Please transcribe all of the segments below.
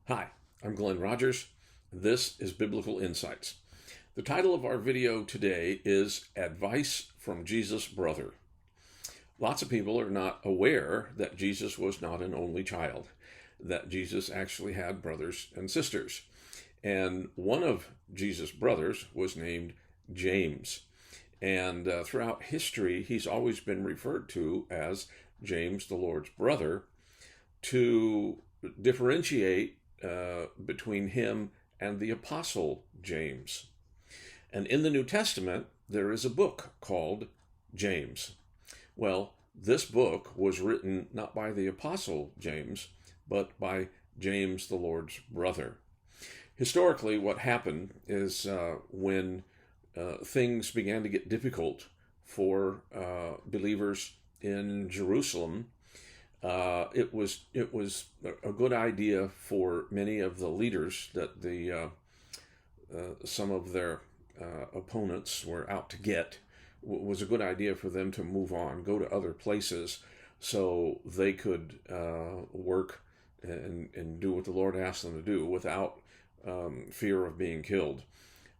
Hi, I'm Glenn Rogers. This is Biblical Insights. The title of our video today is Advice from Jesus' Brother. Lots of people are not aware that Jesus was not an only child, that Jesus actually had brothers and sisters. And one of Jesus' brothers was named James. And throughout history, he's always been referred to as James, the Lord's brother, to differentiate between him and the Apostle James. And in the New Testament, there is a book called James. Well, this book was written not by the Apostle James, but by James, the Lord's brother. Historically, what happened is when things began to get difficult for believers in Jerusalem, it was a good idea for many of the leaders that some of their opponents were out to get. Was a good idea for them to move on, go to other places, so they could work and do what the Lord asked them to do without fear of being killed.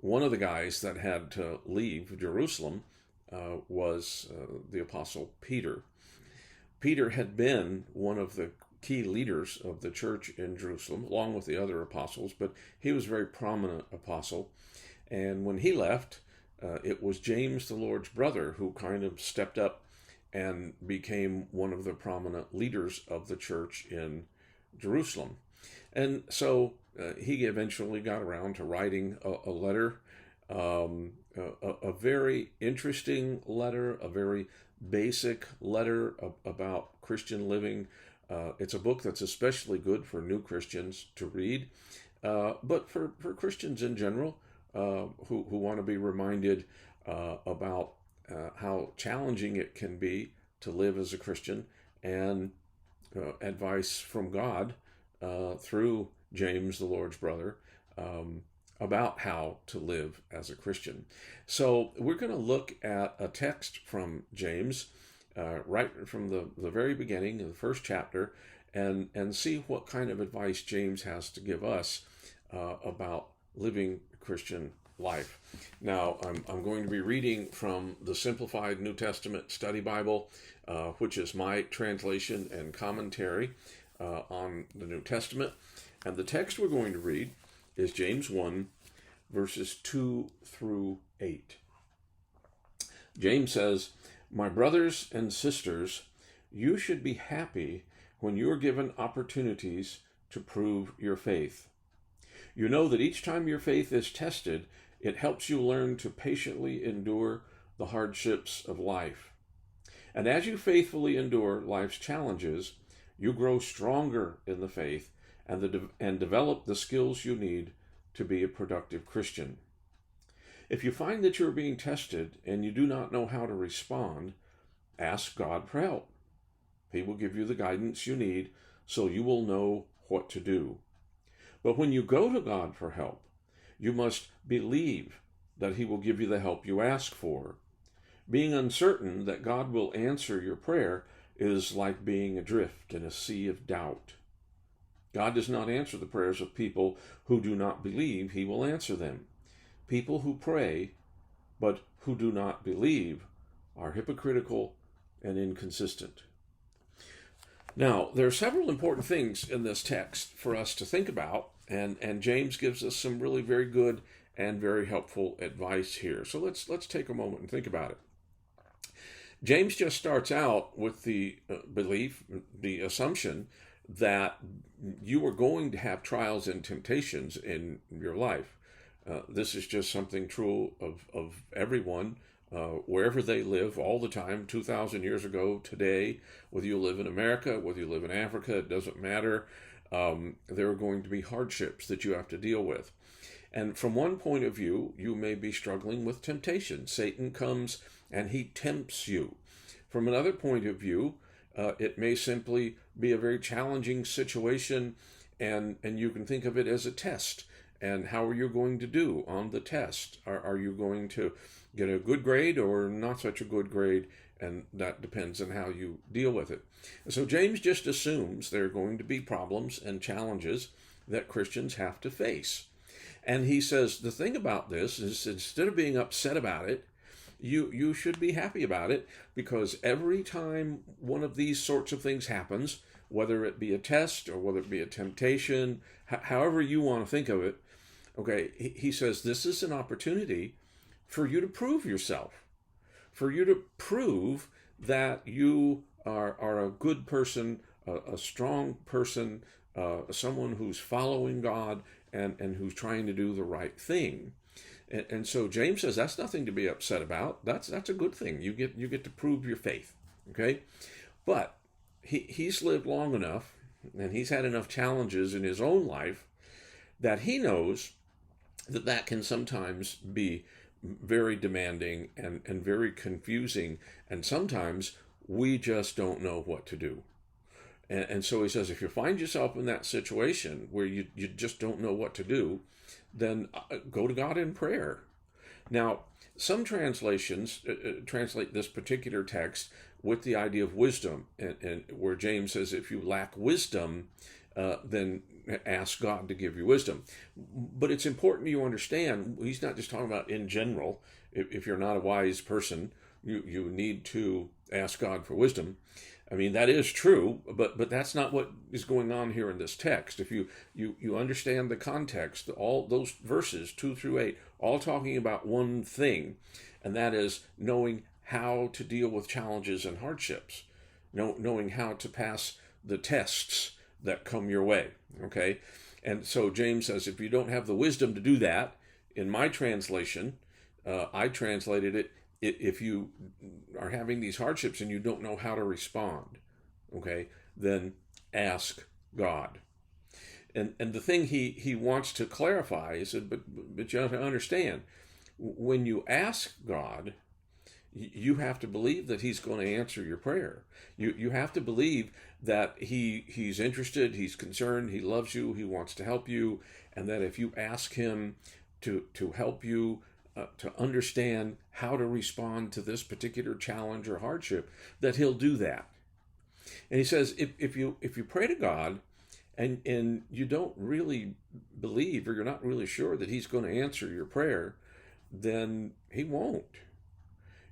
One of the guys that had to leave Jerusalem was the Apostle Peter. Peter had been one of the key leaders of the church in Jerusalem, along with the other apostles, but he was a very prominent apostle. And when he left, it was James, the Lord's brother, who kind of stepped up and became one of the prominent leaders of the church in Jerusalem. And so he eventually got around to writing a letter, a very interesting letter, a very basic letter about Christian living. It's a book that's especially good for new Christians to read, but for Christians in general who want to be reminded about how challenging it can be to live as a Christian, and advice from God through James, the Lord's brother, about how to live as a Christian. So we're going to look at a text from James, right from the very beginning of the first chapter, and see what kind of advice James has to give us about living a Christian life. Now, I'm going to be reading from the Simplified New Testament Study Bible, which is my translation and commentary on the New Testament. And the text we're going to read is James 1, verses 2 through 8. James says, "My brothers and sisters, you should be happy when you are given opportunities to prove your faith. You know that each time your faith is tested, it helps you learn to patiently endure the hardships of life. And as you faithfully endure life's challenges, you grow stronger in the faith and develop the skills you need to be a productive Christian. If you find that you're being tested and you do not know how to respond, ask God for help. He will give you the guidance you need so you will know what to do. But when you go to God for help, you must believe that He will give you the help you ask for. Being uncertain that God will answer your prayer is like being adrift in a sea of doubt. God does not answer the prayers of people who do not believe He will answer them. People who pray but who do not believe are hypocritical and inconsistent." Now, there are several important things in this text for us to think about, and James gives us some really very good and very helpful advice here. So let's take a moment and think about it. James just starts out with the belief, the assumption that you are going to have trials and temptations in your life. This is just something true of everyone, wherever they live, all the time, 2,000 years ago, today, whether you live in America, whether you live in Africa, it doesn't matter. There are going to be hardships that you have to deal with. And from one point of view, you may be struggling with temptation. Satan comes and he tempts you. From another point of view, it may simply be a very challenging situation, and you can think of it as a test. And how are you going to do on the test? Are you going to get a good grade or not such a good grade? And that depends on how you deal with it. So James just assumes there are going to be problems and challenges that Christians have to face. And he says the thing about this is, instead of being upset about it, you should be happy about it, because every time one of these sorts of things happens, whether it be a test or whether it be a temptation, however you want to think of it, okay, he says this is an opportunity for you to prove yourself, for you to prove that you are a good person, a strong person, someone who's following God and who's trying to do the right thing. And so James says that's nothing to be upset about. That's a good thing. You get to prove your faith. Okay, but he's lived long enough, and he's had enough challenges in his own life that he knows that can sometimes be very demanding and very confusing, and sometimes we just don't know what to do. And so he says, if you find yourself in that situation where you just don't know what to do, then go to God in prayer. Now, some translations translate this particular text with the idea of wisdom, and where James says, if you lack wisdom, then ask God to give you wisdom. But it's important you understand, he's not just talking about in general. If you're not a wise person, you need to ask God for wisdom. I mean, that is true, but that's not what is going on here in this text. If you understand the context, all those verses 2 through 8, all talking about one thing, and that is knowing how to deal with challenges and hardships, knowing how to pass the tests that come your way. Okay, and so James says, if you don't have the wisdom to do that, in my translation, I translated it, if you are having these hardships and you don't know how to respond, okay, then ask God. And the thing he wants to clarify is that, but you have to understand, when you ask God, you have to believe that he's going to answer your prayer. You have to believe that he's interested, he's concerned, he loves you, he wants to help you, and that if you ask him to help you to understand how to respond to this particular challenge or hardship, that he'll do that. And he says, if you pray to God and you don't really believe, or you're not really sure that he's going to answer your prayer, then he won't.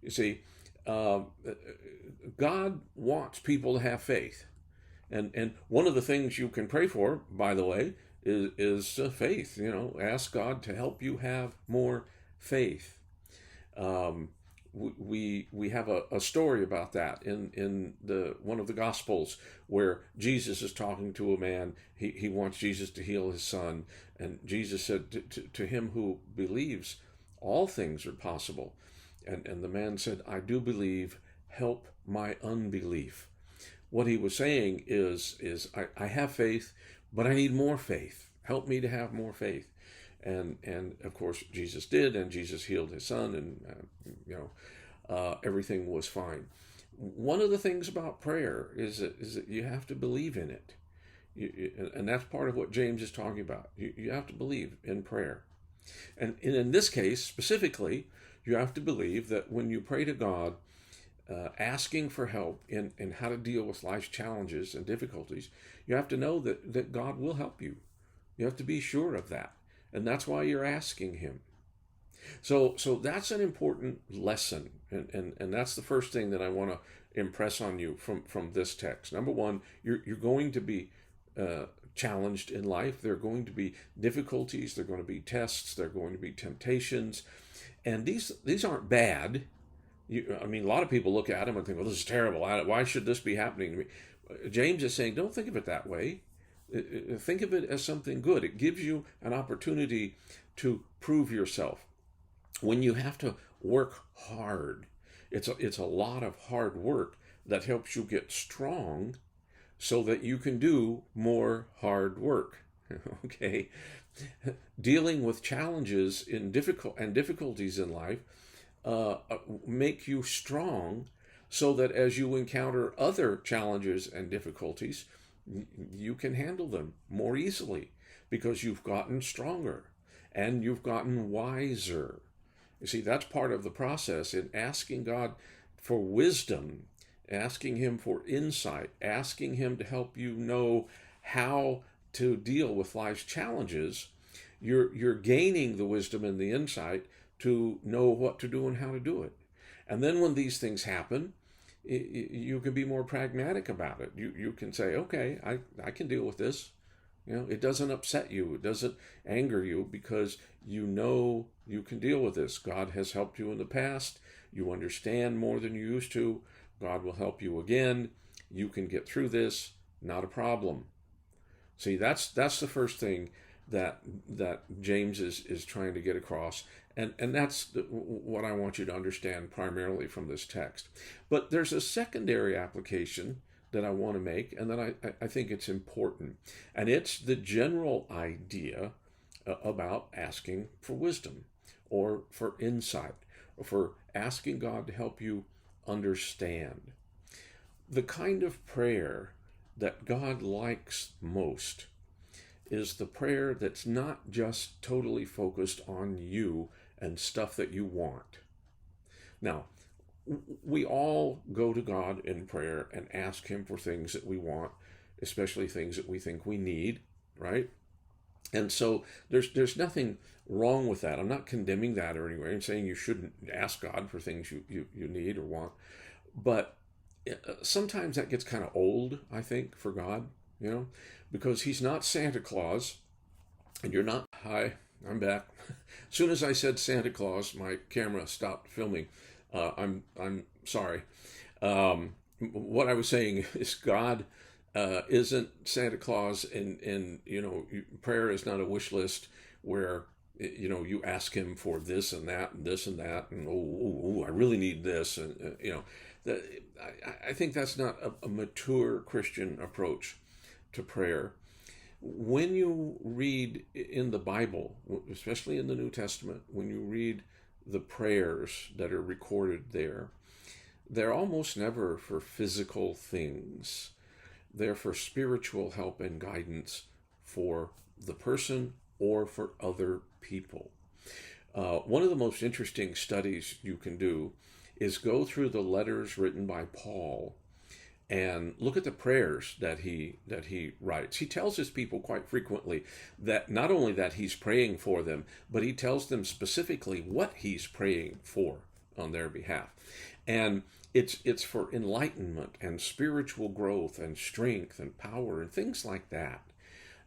You see, God wants people to have faith. And one of the things you can pray for, by the way, is faith. Ask God to help you have more faith. We have a story about that in one of the Gospels, where Jesus is talking to a man. He wants Jesus to heal his son, and Jesus said to him who believes, all things are possible. And the man said, I do believe, help my unbelief. What he was saying is I have faith, but I need more faith. Help me to have more faith. And of course Jesus did, and Jesus healed his son, and everything was fine. One of the things about prayer is that you have to believe in it, and that's part of what James is talking about. You have to believe in prayer, and in this case specifically, you have to believe that when you pray to God, asking for help in how to deal with life's challenges and difficulties, you have to know that God will help you. You have to be sure of that. And that's why you're asking him. So that's an important lesson. And that's the first thing that I want to impress on you from this text. Number one, you're going to be challenged in life. There are going to be difficulties. There are going to be tests. There are going to be temptations. And these aren't bad. A lot of people look at them and think, well, this is terrible. Why should this be happening to me? James is saying, don't think of it that way. Think of it as something good. It gives you an opportunity to prove yourself. When you have to work hard, it's a lot of hard work that helps you get strong so that you can do more hard work. Okay? Dealing with challenges and difficulties in life make you strong, so that as you encounter other challenges and difficulties, you can handle them more easily, because you've gotten stronger and you've gotten wiser. You see, that's part of the process in asking God for wisdom, asking him for insight, asking him to help you know how to deal with life's challenges, you're gaining the wisdom and the insight to know what to do and how to do it. And then when these things happen, you can be more pragmatic about it. You can say, okay, I can deal with this. It doesn't upset you. It doesn't anger you because you know you can deal with this. God has helped you in the past. You understand more than you used to. God will help you again. You can get through this. Not a problem. See, that's the first thing that James is trying to get across. And that's what I want you to understand primarily from this text. But there's a secondary application that I want to make, and that I think it's important. And it's the general idea about asking for wisdom or for insight or for asking God to help you understand. The kind of prayer that God likes most is the prayer that's not just totally focused on you and stuff that you want. Now, we all go to God in prayer and ask Him for things that we want, especially things that we think we need, right? And so there's nothing wrong with that. I'm not condemning that or anyway. I'm saying you shouldn't ask God for things you need or want. But sometimes that gets kind of old, I think, for God, because He's not Santa Claus, and you're not. Hi, I'm back. As soon as I said Santa Claus, my camera stopped filming. I'm sorry. What I was saying is God isn't Santa Claus, and prayer is not a wish list where you ask Him for this and that and this and that, and I really need this, and I think that's not a mature Christian approach to prayer. When you read in the Bible, especially in the New Testament, when you read the prayers that are recorded there, they're almost never for physical things. They're for spiritual help and guidance for the person or for other people. One of the most interesting studies you can do is go through the letters written by Paul and look at the prayers that he writes. He tells his people quite frequently that not only that he's praying for them, but he tells them specifically what he's praying for on their behalf. And it's for enlightenment and spiritual growth and strength and power and things like that.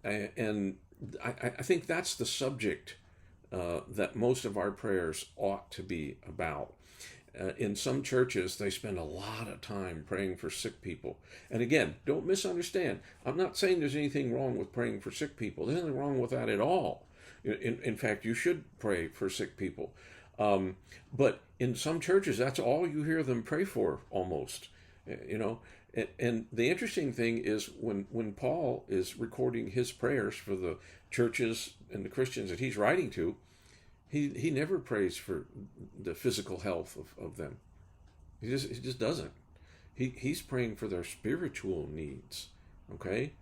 And I think that's the subject that most of our prayers ought to be about. In some churches, they spend a lot of time praying for sick people. And again, don't misunderstand. I'm not saying there's anything wrong with praying for sick people. There's nothing wrong with that at all. In fact, you should pray for sick people. But in some churches, that's all you hear them pray for, almost. And the interesting thing is when Paul is recording his prayers for the churches and the Christians that he's writing to, he never prays for the physical health of them. He just doesn't. He's praying for their spiritual needs. Okay,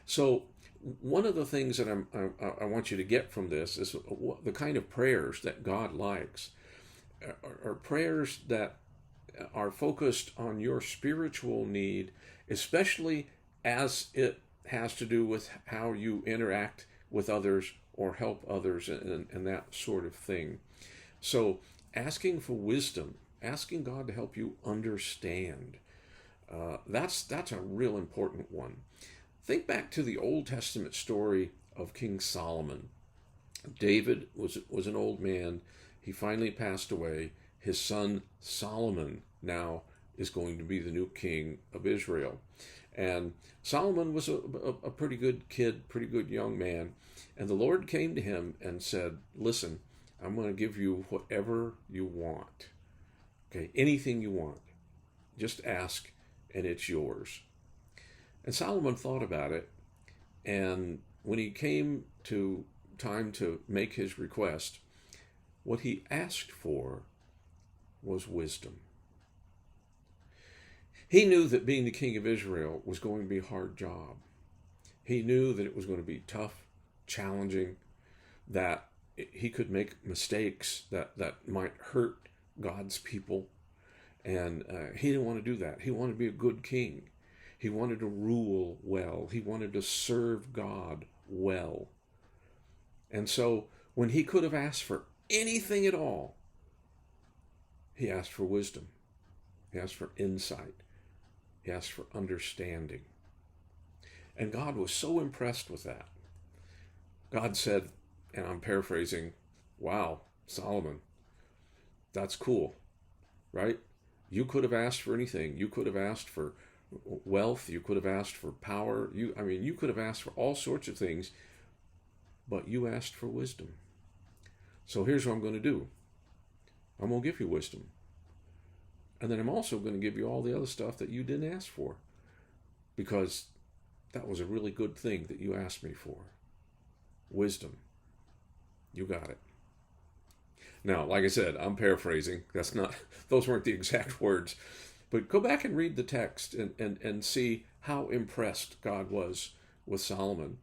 so one of the things that I want you to get from this is the kind of prayers that God likes are prayers that are focused on your spiritual need, especially as it has to do with how you interact with others or help others and that sort of thing. So asking for wisdom, asking God to help you understand, that's a real important one. Think back to the Old Testament story of King Solomon. David was an old man. He finally passed away. His son Solomon now is going to be the new king of Israel. And Solomon was a pretty good kid, pretty good young man. And the Lord came to him and said, listen, I'm going to give you whatever you want. Okay, anything you want. Just ask and it's yours. And Solomon thought about it. And when he came to time to make his request, what he asked for was wisdom. He knew that being the king of Israel was going to be a hard job. He knew that it was going to be tough, challenging, that he could make mistakes that might hurt God's people. And he didn't want to do that. He wanted to be a good king. He wanted to rule well. He wanted to serve God well. And so when he could have asked for anything at all, he asked for wisdom. He asked for insight. He asked for understanding. And God was so impressed with that. God said, and I'm paraphrasing, wow, Solomon, that's cool, right? You could have asked for anything. You could have asked for wealth. You could have asked for power. You could have asked for all sorts of things, but you asked for wisdom. So here's what I'm going to do. I'm going to give you wisdom. And then I'm also going to give you all the other stuff that you didn't ask for, because that was a really good thing that you asked me for. Wisdom. You got it. Now, like I said, I'm paraphrasing. Those weren't the exact words. But go back and read the text and see how impressed God was with Solomon,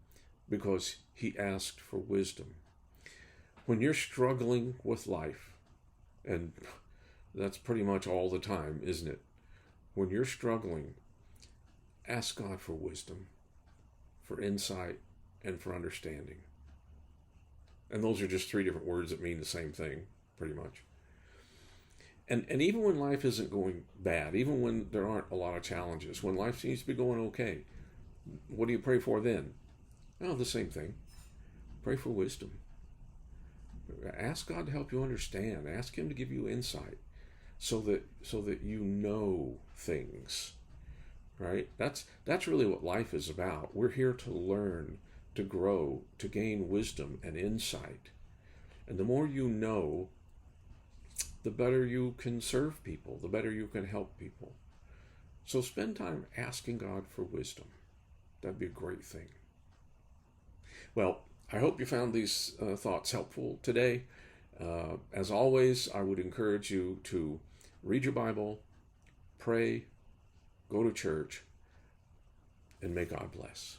because he asked for wisdom. When you're struggling with life, and that's pretty much all the time, isn't it? When you're struggling, ask God for wisdom, for insight, and for understanding. And those are just three different words that mean the same thing, pretty much. And even when life isn't going bad, even when there aren't a lot of challenges, when life seems to be going okay, what do you pray for then? Oh, the same thing. Pray for wisdom. Ask God to help you understand. Ask him to give you insight so that you know things. Right? That's really what life is about. We're here to learn, to grow, to gain wisdom and insight. And the more you know, the better you can serve people, the better you can help people. So spend time asking God for wisdom. That'd be a great thing. Well, I hope you found these thoughts helpful today. As always, I would encourage you to read your Bible, pray, go to church, and may God bless.